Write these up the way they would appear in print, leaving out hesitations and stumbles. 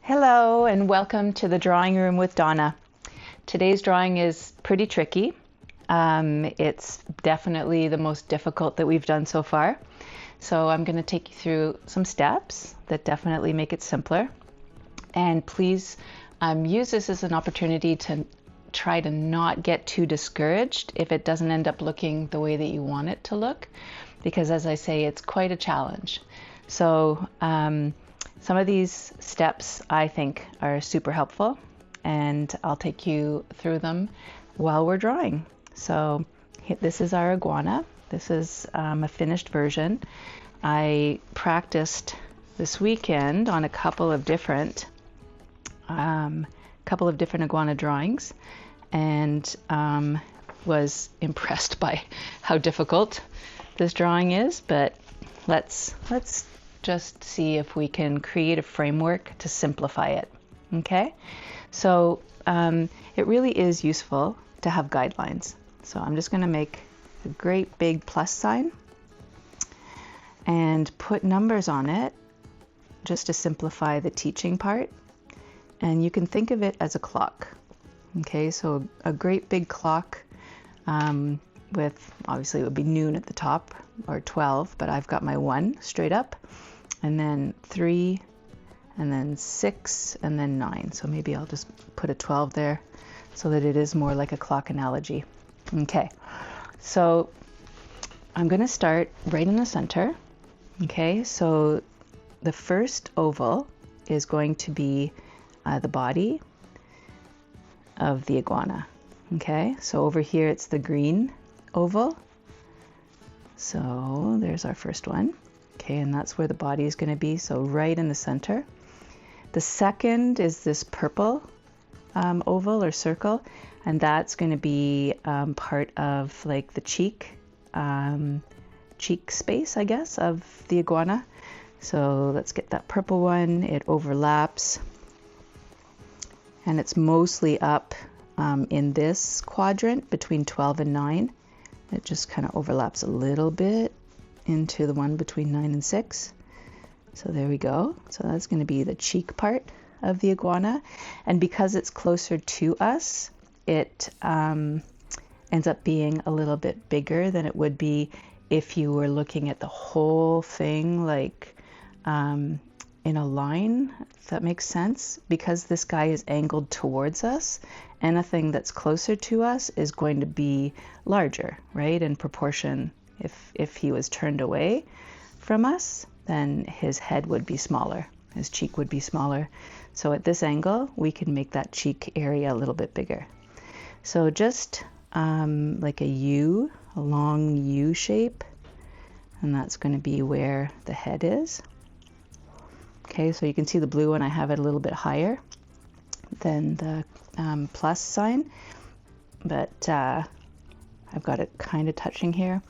Hello and welcome to the drawing room with Donna. Today's drawing is pretty tricky. It's definitely the most difficult that we've done so far. So I'm going to take you through some steps that definitely make it simpler. And please use this as an opportunity to try to not get too discouraged if it doesn't end up looking the way that you want it to look, because as I say, it's quite a challenge. So some of these steps I think are super helpful, and I'll take you through them while we're drawing. So this is our iguana. This is a finished version. I practiced this weekend on a couple of different iguana drawings, and was impressed by how difficult this drawing is. But let's just see if we can create a framework to simplify it. Okay, so it really is useful to have guidelines. So I'm just going to make a great big plus sign and put numbers on it just to simplify the teaching part. And you can think of it as a clock. Okay, so a great big clock with, obviously it would be noon at the top, or 12, but I've got my 1 straight up, and then 3, and then 6, and then 9. So maybe I'll just put a 12 there so that it is more like a clock analogy. Okay, so I'm going to start right in the center. Okay, so the first oval is going to be the body of the iguana. Okay, so over here it's the green oval. So there's our first one. Okay, and that's where the body is going to be, so right in the center. The second is this purple oval or circle, and that's going to be part of like the cheek space, I guess, of the iguana. So let's get that purple one. It overlaps, and it's mostly up in this quadrant between 12 and 9. It just kind of overlaps a little bit into the one between 9 and 6. So there we go. So that's going to be the cheek part of the iguana. And because it's closer to us, it ends up being a little bit bigger than it would be if you were looking at the whole thing like in a line, if that makes sense. Because this guy is angled towards us, anything that's closer to us is going to be larger, right, in proportion. If he was turned away from us, then his head would be smaller, his cheek would be smaller. So at this angle, we can make that cheek area a little bit bigger. So just like a U, a long U shape, and that's going to be where the head is. Okay, so you can see the blue one, I have it a little bit higher than the plus sign, but I've got it kind of touching here.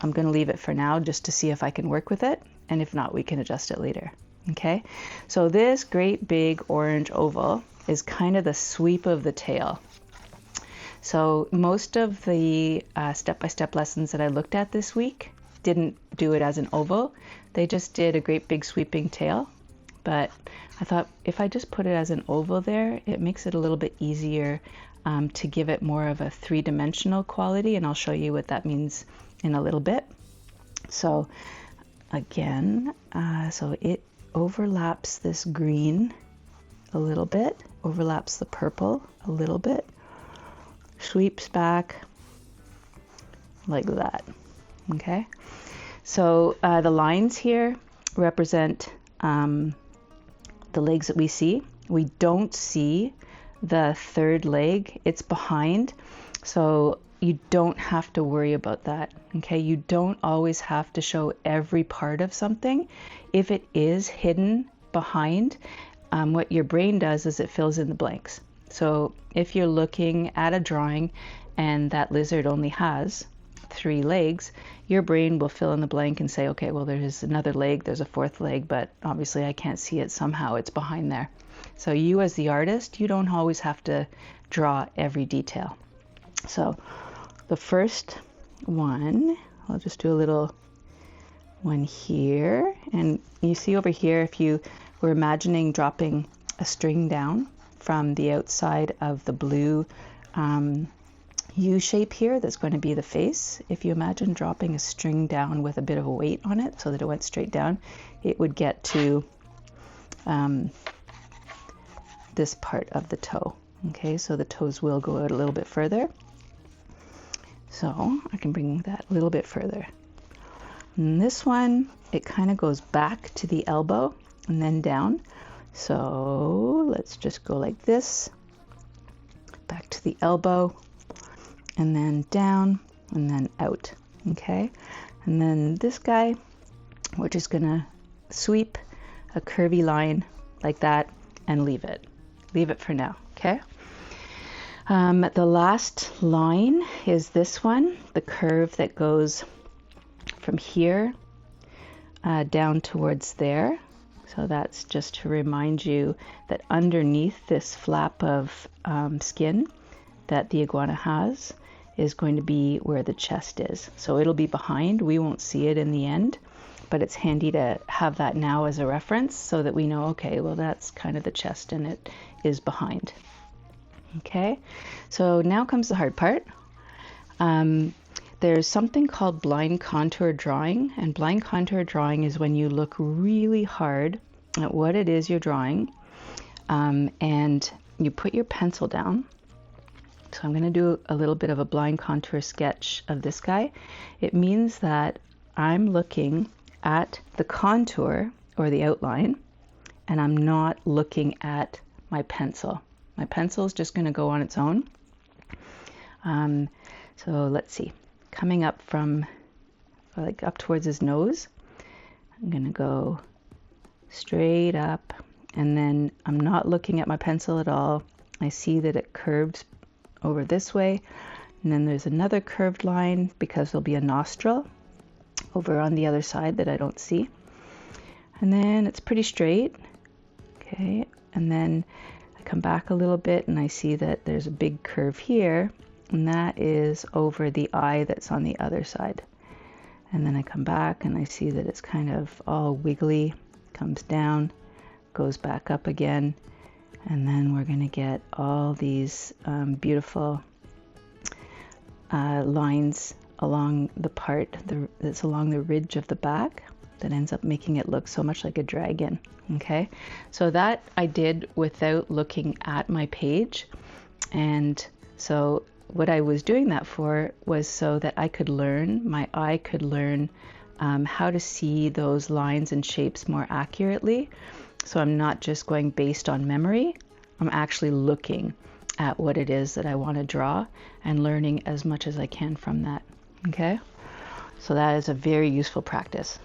I'm going to leave it for now just to see if I can work with it, and if not, we can adjust it later. Okay, so this great big orange oval is kind of the sweep of the tail. So most of the step-by-step lessons that I looked at this week didn't do it as an oval. They just did a great big sweeping tail. But I thought if I just put it as an oval there, it makes it a little bit easier to give it more of a three-dimensional quality, and I'll show you what that means in a little bit. So again, so it overlaps this green a little bit, overlaps the purple a little bit, sweeps back like that. Okay, so the lines here represent the legs that we see. We don't see the third leg, it's behind, so you don't have to worry about that. Okay, you don't always have to show every part of something. If it is hidden behind, what your brain does is it fills in the blanks. So if you're looking at a drawing and that lizard only has 3 legs, your brain will fill in the blank and say, okay, well, there's another leg, there's a 4th leg, but obviously I can't see it, somehow it's behind there. So you as the artist, you don't always have to draw every detail. So the first one, I'll just do a little one here, and you see over here, if you we're imagining dropping a string down from the outside of the blue U shape here that's going to be the face. If you imagine dropping a string down with a bit of a weight on it so that it went straight down, it would get to this part of the toe. Okay, so the toes will go out a little bit further. So I can bring that a little bit further. And this one, it kind of goes back to the elbow and then down. So let's just go like this, back to the elbow, and then down, and then out, okay? And then this guy, we're just gonna sweep a curvy line like that and leave it. Leave it for now, okay? The last line is this one, the curve that goes from here down towards there. So that's just to remind you that underneath this flap of skin that the iguana has is going to be where the chest is. So it'll be behind. We won't see it in the end, but it's handy to have that now as a reference so that we know, okay, well, that's kind of the chest and it is behind. Okay, so now comes the hard part. There's something called blind contour drawing, and blind contour drawing is when you look really hard at what it is you're drawing, and you put your pencil down. So I'm going to do a little bit of a blind contour sketch of this guy. It means that I'm looking at the contour or the outline, and I'm not looking at my pencil. My pencil is just going to go on its own. So let's see. Coming up from, like up towards his nose, I'm going to go straight up, and then I'm not looking at my pencil at all. I see that it curves over this way, and then there's another curved line because there'll be a nostril over on the other side that I don't see. And then it's pretty straight. Okay, and then I come back a little bit and I see that there's a big curve here, and that is over the eye that's on the other side. And then I come back and I see that it's kind of all wiggly, comes down, goes back up again, and then we're going to get all these beautiful lines along the part that's along the ridge of the back that ends up making it look so much like a dragon. Okay, so that I did without looking at my page, and so what I was doing that for was so that I could learn, my eye could learn how to see those lines and shapes more accurately. So I'm not just going based on memory, I'm actually looking at what it is that I want to draw and learning as much as I can from that. Okay, so that is a very useful practice.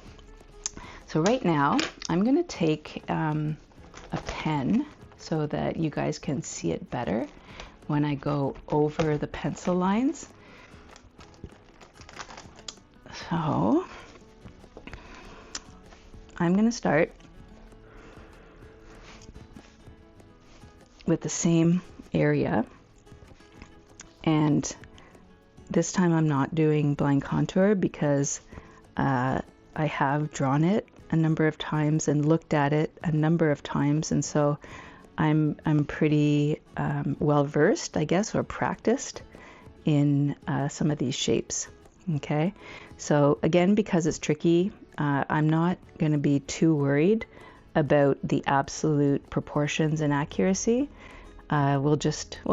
So right now I'm going to take a pen so that you guys can see it better when I go over the pencil lines. So I'm going to start with the same area, and this time I'm not doing blind contour because I have drawn it a number of times and looked at it a number of times, and so I'm pretty well versed, I guess, or practiced in some of these shapes. Okay, so again, because it's tricky, I'm not going to be too worried about the absolute proportions and accuracy. We'll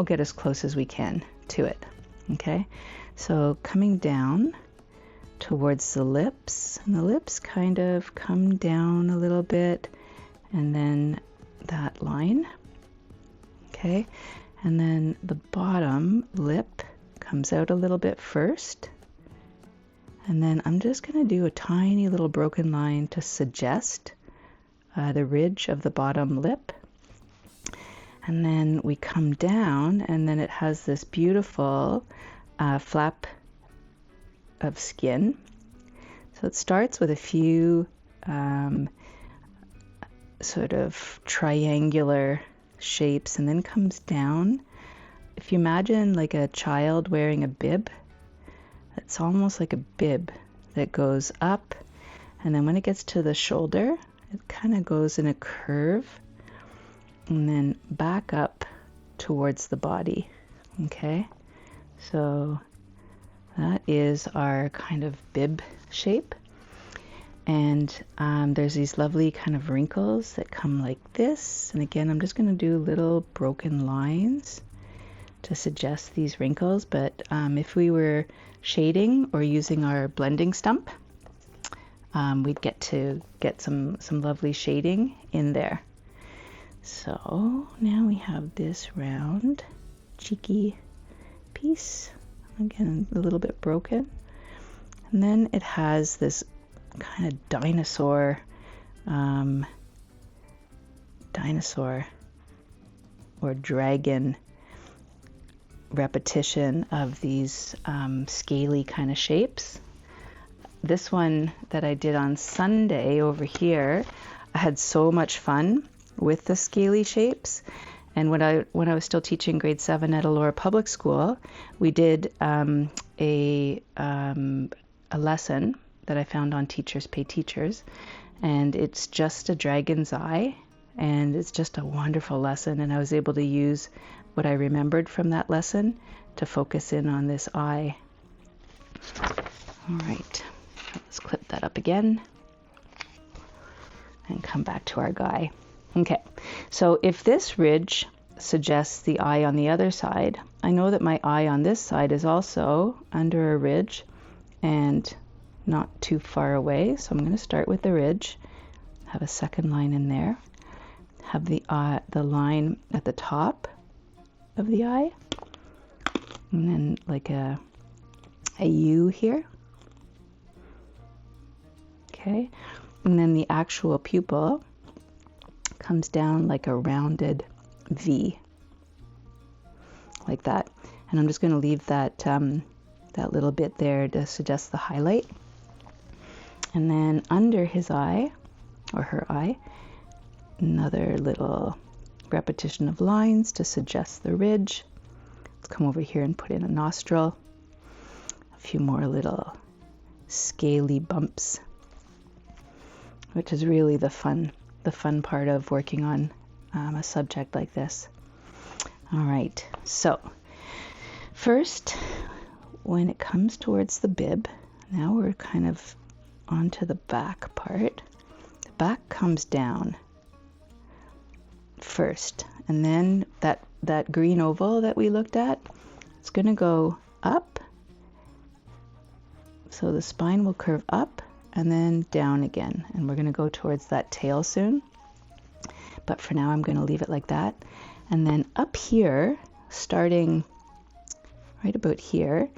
get as close as we can to it. Okay, so coming down towards the lips, and the lips kind of come down a little bit, and then that line. Okay, and then the bottom lip comes out a little bit first, and then I'm just going to do a tiny little broken line to suggest the ridge of the bottom lip. And then we come down, and then it has this beautiful flap of skin. So it starts with a few sort of triangular shapes and then comes down. If you imagine like a child wearing a bib, it's almost like a bib that goes up, and then when it gets to the shoulder, It kind of goes in a curve and then back up towards the body. Okay, so that is our kind of bib shape. And there's these lovely kind of wrinkles that come like this. And again, I'm just going to do little broken lines to suggest these wrinkles. But if we were shading or using our blending stump, we'd get some lovely shading in there. So now we have this round, cheeky piece. Again, a little bit broken. And then it has this kind of dinosaur or dragon repetition of these scaly kind of shapes. This one that I did on Sunday over here, I had so much fun with the scaly shapes. And when I was still teaching grade 7 at Elora Public School, we did a lesson that I found on Teachers Pay Teachers, and it's just a dragon's eye, and it's just a wonderful lesson. And I was able to use what I remembered from that lesson to focus in on this eye. All right, let's clip that up again and come back to our guy. Okay, so if this ridge suggests the eye on the other side, I know that my eye on this side is also under a ridge and not too far away. So I'm going to start with the ridge, have a second line in there, have the line at the top of the eye, and then like a U here. Okay, and then the actual pupil comes down like a rounded V, like that. And I'm just going to leave that that little bit there to suggest the highlight. And then under his eye, or her eye, another little repetition of lines to suggest the ridge. Let's come over here and put in a nostril. A few more little scaly bumps, which is really the fun part of working on a subject like this. All right, so first, when it comes towards the bib, now we're kind of onto the back part. The back comes down first, and then that green oval that we looked at, it's going to go up. So the spine will curve up and then down again, and we're going to go towards that tail soon. But for now, I'm going to leave it like that. And then up here, starting right about here,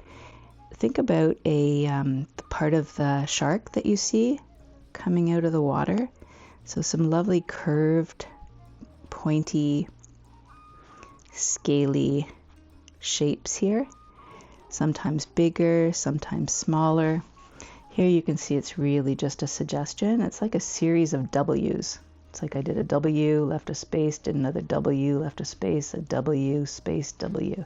think about the part of the shark that you see coming out of the water. So some lovely curved, pointy, scaly shapes here. Sometimes bigger, sometimes smaller. Here you can see it's really just a suggestion. It's like a series of W's. It's like I did a W, left a space, did another W, left a space, a W, space, W.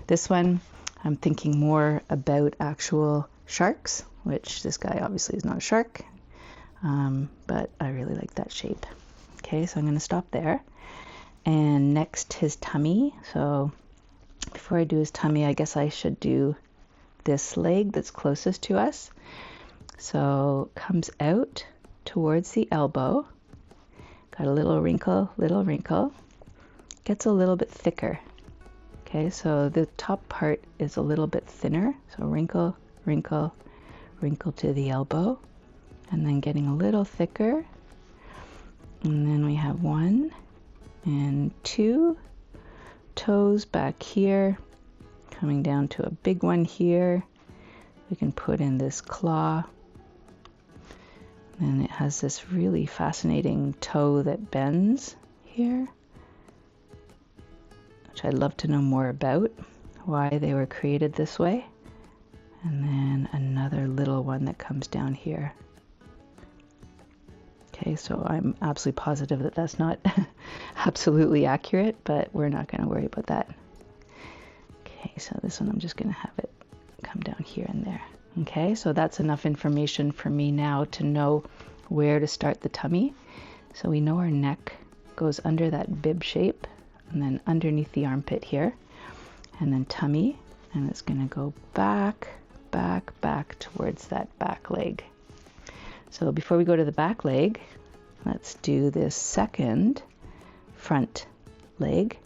This one, I'm thinking more about actual sharks, which this guy obviously is not a shark, but I really like that shape. Okay, so I'm going to stop there. And next, his tummy. So before I do his tummy, I guess I should do this leg that's closest to us. So comes out towards the elbow. Got a little wrinkle, gets a little bit thicker. Okay, so the top part is a little bit thinner. So wrinkle, wrinkle, wrinkle to the elbow, and then getting a little thicker. And then we have 1 and 2 toes back here, coming down to a big one here. We can put in this claw. And it has this really fascinating toe that bends here, which I'd love to know more about, why they were created this way. And then another little one that comes down here. Okay, so I'm absolutely positive that that's not absolutely accurate, but we're not going to worry about that. Okay, so this one I'm just going to have it come down here and there. Okay, so that's enough information for me now to know where to start the tummy. So we know our neck goes under that bib shape and then underneath the armpit here, and then tummy, and it's going to go back, back, back towards that back leg. So before we go to the back leg, let's do this second front leg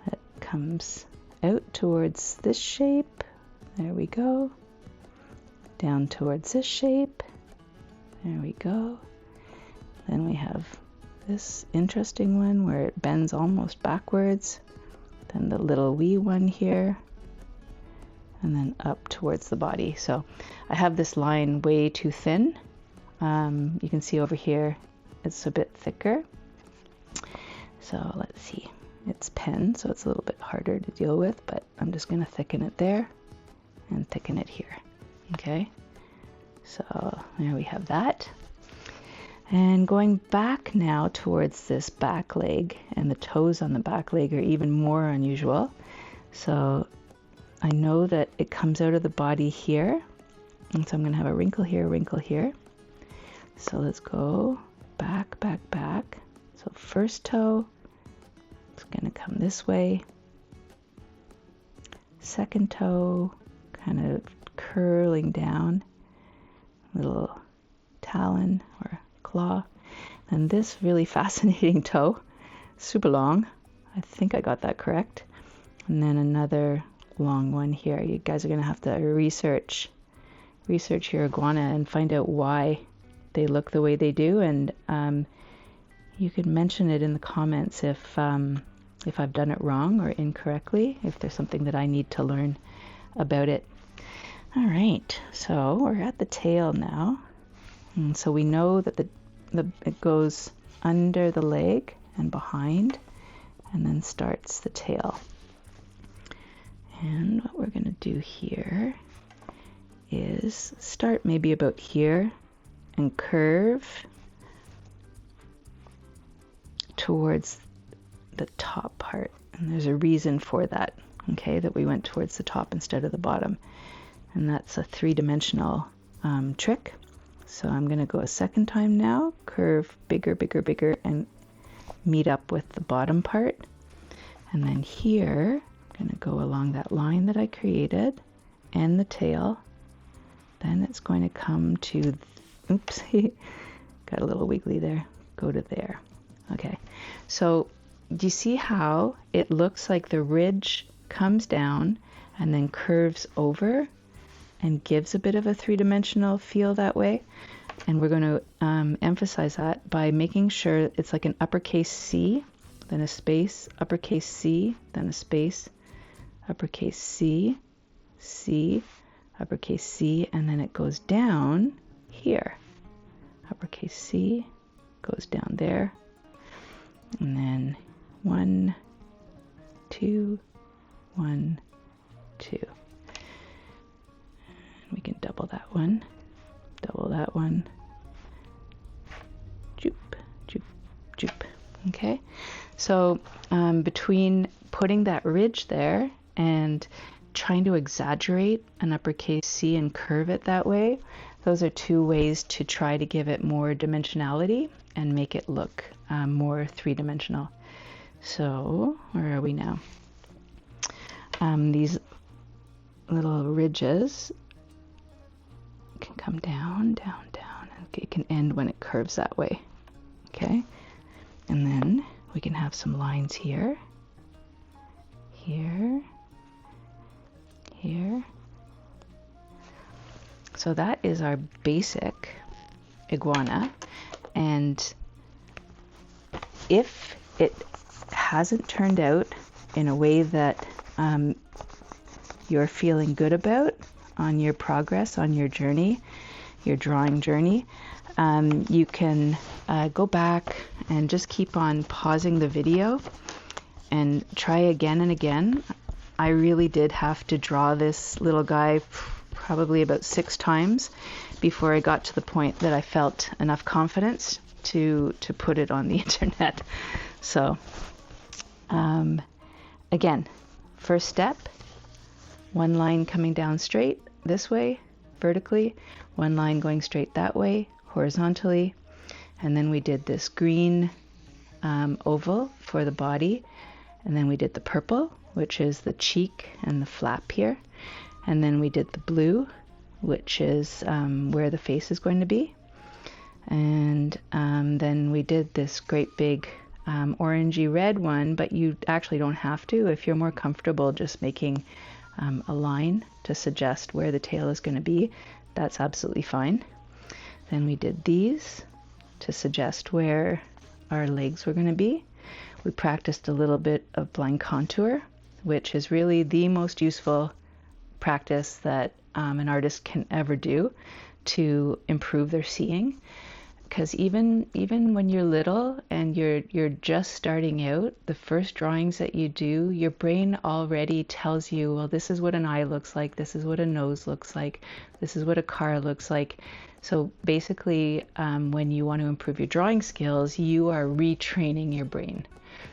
that comes out towards this shape. There we go. Down towards this shape. There we go. Then we have this interesting one where it bends almost backwards. Then the little wee one here. And then up towards the body. So I have this line way too thin. You can see over here it's a bit thicker. So let's see. It's pen, so it's a little bit harder to deal with, but I'm just going to thicken it there and thicken it here. Okay, so there we have that. And going back now towards this back leg, and the toes on the back leg are even more unusual. So I know that it comes out of the body here, and so I'm going to have a wrinkle here, wrinkle here. So let's go back, back, back. So first toe, it's going to come this way. Second toe, kind of curling down, little talon or claw. And this really fascinating toe, super long. I think I got that correct. And then another long one here. You guys are going to have to research your iguana and find out why they look the way they do. And you can mention it in the comments if I've done it wrong or incorrectly, if there's something that I need to learn about it. All right, so we're at the tail now. And so we know that it goes under the leg and behind, and then starts the tail. And what we're going to do here is start maybe about here and curve towards the top part. And there's a reason for that, okay, that we went towards the top instead of the bottom. And that's a three-dimensional trick. So I'm going to go a second time now, curve bigger, bigger, bigger, and meet up with the bottom part. And then here, I'm going to go along that line that I created and the tail. Then it's going to come to, oops, got a little wiggly there, go to there. Okay, so do you see how it looks like the ridge comes down and then curves over and gives a bit of a three-dimensional feel that way? And we're going to emphasize that by making sure it's like an uppercase C, then a space, uppercase C, then a space, uppercase C, C, uppercase C, and then it goes down here. Uppercase C goes down there. And then 1, 2, 1, 2. And we can double that one, joop, joop, joop. Okay, so between putting that ridge there and trying to exaggerate an uppercase C and curve it that way, those are two ways to try to give it more dimensionality and make it look more three-dimensional. So where are we now? These little ridges can come down, down, down, and it can end when it curves that way. Okay, and then we can have some lines here, here, here. So that is our basic iguana, and if it hasn't turned out in a way that you're feeling good about on your progress, on your journey, your drawing journey, you can go back and just keep on pausing the video and try again and again. I really did have to draw this little guy probably about 6 times before I got to the point that I felt enough confidence to put it on the internet. So again, first step, one line coming down straight this way vertically, one line going straight that way horizontally, And then we did this green oval for the body. And then we did the purple, which is the cheek and the flap here. And then we did the blue, which is where the face is going to be. And then we did this great big orangey red one, but you actually don't have to. If you're more comfortable just making a line to suggest where the tail is going to be, that's absolutely fine. Then we did these to suggest where our legs were going to be. We practiced a little bit of blind contour, which is really the most useful practice that an artist can ever do to improve their seeing. Because even when you're little and you're just starting out, the first drawings that you do, your brain already tells you, well, this is what an eye looks like, this is what a nose looks like, this is what a car looks like. So basically, when you want to improve your drawing skills, you are retraining your brain.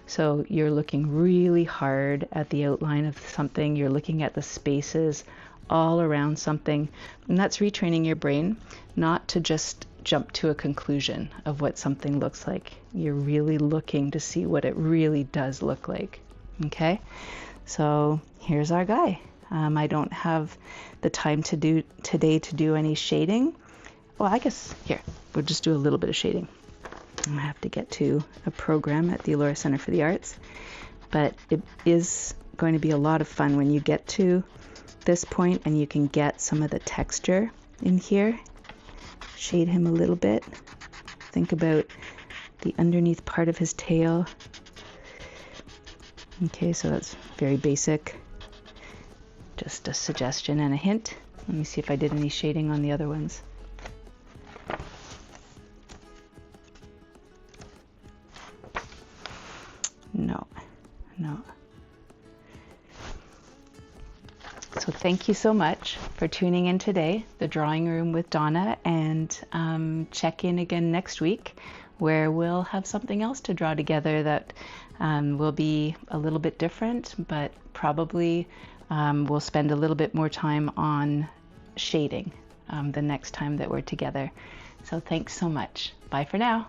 So you're looking really hard at the outline of something, you're looking at the spaces all around something, and that's retraining your brain not to just jump to a conclusion of what something looks like. You're really looking to see what it really does look like. Okay, so here's our guy. I don't have the time today to do any shading. Well, I guess here we'll just do a little bit of shading. I have to get to a program at the Elora Center for the Arts, but it is going to be a lot of fun when you get to this point and you can get some of the texture in here. Shade him a little bit. Think about the underneath part of his tail. Okay, so that's very basic. Just a suggestion and a hint. Let me see if I did any shading on the other ones. No. So thank you so much for tuning in today, The Drawing Room with Donna, and check in again next week where we'll have something else to draw together that will be a little bit different, but probably we'll spend a little bit more time on shading the next time that we're together. So thanks so much. Bye for now.